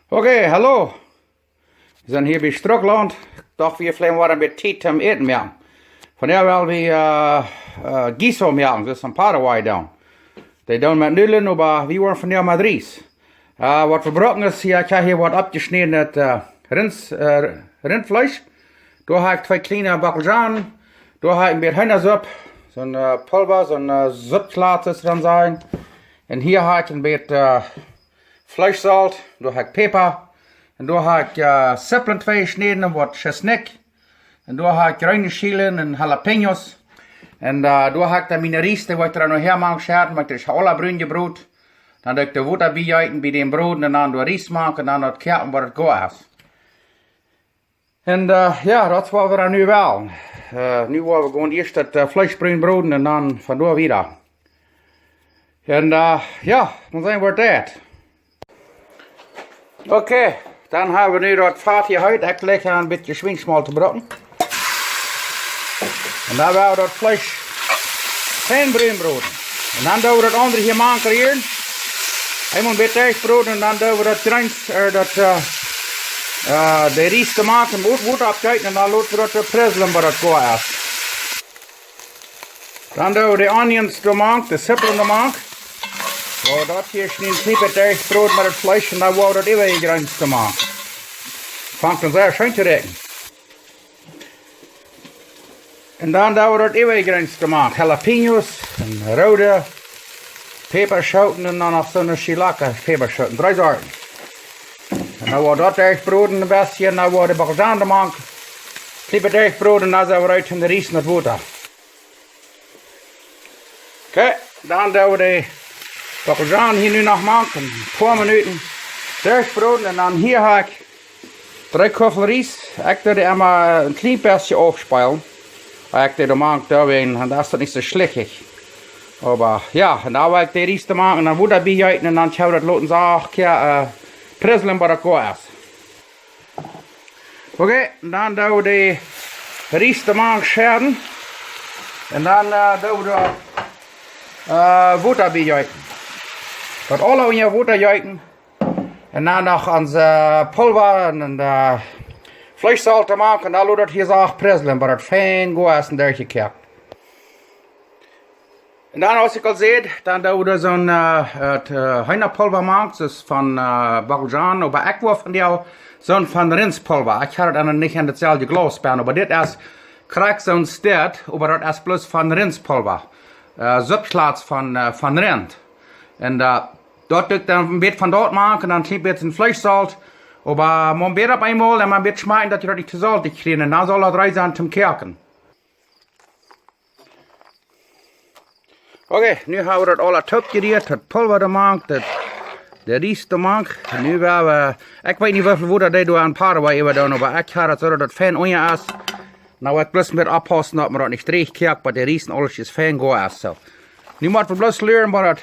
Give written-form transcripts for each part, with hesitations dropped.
Okay, hallo. Wir sind hier bei Struckland. Doch wir vielleicht waren mit Zeit zum Eten machen. Von der weil wir Giso machen, das ist in Paraguay down. Die down mit Nullen, aber wir waren von der mit Ries. Was wir brauchen ist, hier, ich habe hier was abgeschnittenes Rindfleisch. Da habe ich 2 kleine Bacaljan. Da habe ich ein bisschen Hühnersuppe, so ein Pulver, so ein Suppglas ist dran sein. Und hier habe ich ein bisschen Fleischsalz, da habe ich Pfeffer. Und da habe ich Zwiebeln 2 geschnitten und was Chesnick. Und da habe ich grüne Schielen und Jalapenos. Und da habe ich dann meine Ries, die ich da noch hermachen scherten, weil ich alle Brühen gebrot. Dann habe ich die Wutter bei dem Brot und dann die Ries machen und dann das Kerken, was es gut ist. Und ja, das war wir dann nu wel. Nu wollen wir gewoon eerst das Fleischbrühen broden und dann von da wieder. Und ja, dann sehen wir das. Okay, dann haben wir nu das Fahrt hier heute. Ich lege ein bisschen Schwingschmalz broten. Und dann werden wir das Fleisch fein brühen broden. Und dann doen we das andere hier mankerieren. Einmal ein bisschen broden und dann doen we das Grins, de ries te maken, moet afkijken en dan laten we dat presselen waar het goed is. Dan doen we de onions te maken, de sippelen te maken. Zo, dat hier snijdt niet het echt brood met het vlees en dan wordt het even grens te maken. Vangt dan zeer schön te rekken. En dan doen we dat even grens te maken. Jalapenos en rode peperschoten en dan nog zo'n chilaka peperschoten. 3 soorten. En dan wordt dat echt broden een beetje, en dan wordt de bacaljan gemaakt. Knip het echt brood en dan zijn we uit in de ries naar het water. Oké, dan doen we de bacaljan hier nu nog maken. Een paar minuten. Echt broden en dan hier ga ik 3 koffel ries. Ik doe er maar een klein beetje afspelen. Ik doe de maak daarin en dat is dat niet zo schlichtig. Maar ja, en dan wil ik de ries te maken en dan wordt dat bij uit en dan zou dat laten zagen. Presselen waar het goed is. Oké, dan doen we de ries te maken scheren. En dan doen we de water bij juiten. Dat alle in je water juiten. En dan nog onze pulver en de vleessalz te maken. En dan laten we dat hier zo presselen waar het fijn goed is en dergelijke kijk. En dan, als ik al zei, dan doen we zo'n hühnerpulver maken, dus van bacaljan, maar ik wil van jou zo'n van rinspulver. Ik ga het dan niet in hetzelfde glas spelen, maar dit is, krijg zo'n stad, maar dat is plus van rinspulver. Subglas van rind. En dat doe ik dan een beetje van dat maken, dan knip ik een vleessalz. Maar man beter op eenmaal en man beetje schmecken, dat je dat niet te salzig krijgt. En dan zal dat reis zijn zum kerken. Oké, nu hebben we dat alle opgericht, het pulver gemaakt, de ries gemaakt. Nu hebben we, ik weet niet hoeveel woorden dat doen aan Paraguay hebben doen, maar ik ga het zo dat het fijn onje is. Nou, ik plus met oppassen dat we dat niet dreig kijken, maar de ries en alles is fijn goed is. So. Nu moeten we plus leren waar het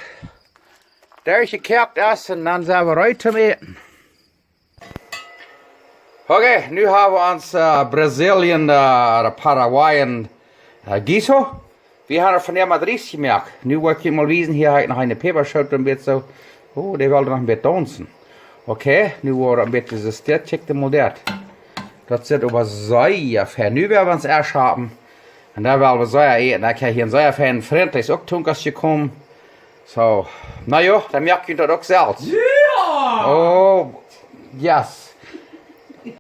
daar gekeken is en dan zijn we uit te eten. Oké, nu hebben we ons Brazilian, Paraguayan Giso. Wir haben von der Madrid gemerkt. Nu wollte ich mal wissen, hier habe ich noch eine Peperschote ein bisschen so. Oh, der wollte noch ein bisschen tanzen. Okay, nu war ein bisschen justiert, check mal das. Das sieht aber sehr fein. Nu werden wir uns erst haben. Und da werden wir sehr eten. Da kann ich hier einen sehr feinen Freund, der ist auch Tunkas gekommen. So, naja, dann merkt ihr das auch selbst. Yeah! Oh, yes.